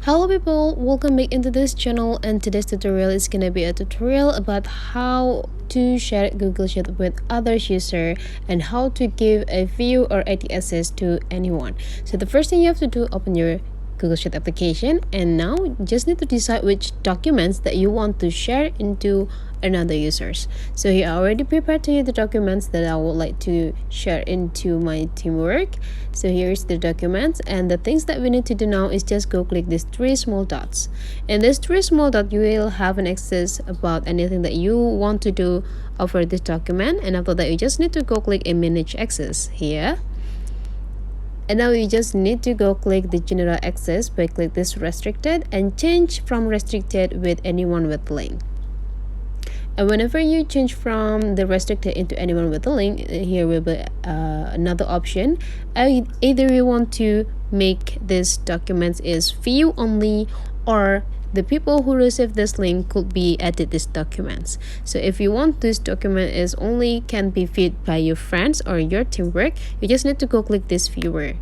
Hello people, welcome back into this channel, and today's tutorial is gonna be a tutorial about how to share Google Sheet with other users and how to give a view or edit access to anyone. So the first thing you have to do, open your Google Sheet application, and now you just need to decide which documents that you want to share into another users. So here I already prepared to you the documents that I would like to share into my teamwork. So here's the documents, and the things that we need to do now is just go click these three small dots. In this three small dots, you will have an access about anything that you want to do over this document, and after that you just need to go click a manage access here. And now you just need to go click the general access by click this restricted and change from restricted with anyone with link. And whenever you change from the restricted into anyone with a link, here will be another option. Either you want to make this documents is view only, or the people who receive this link could be edit these documents. So if you want this document is only can be viewed by your friends or your teamwork, you just need to go click this viewer,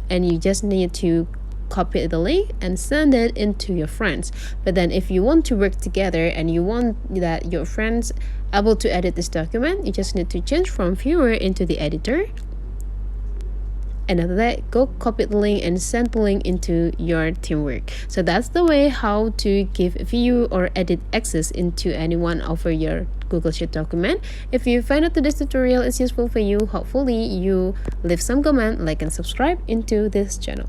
and you just need to copy the link and send it into your friends. But then if you want to work together and you want that your friends able to edit this document, you just need to change from viewer into the editor, and after that go copy the link and send the link into your teamwork. So that's the way how to give view or edit access into anyone over your Google Sheet document. If you find out today's tutorial is useful for you, hopefully you leave some comment, like and subscribe into this channel.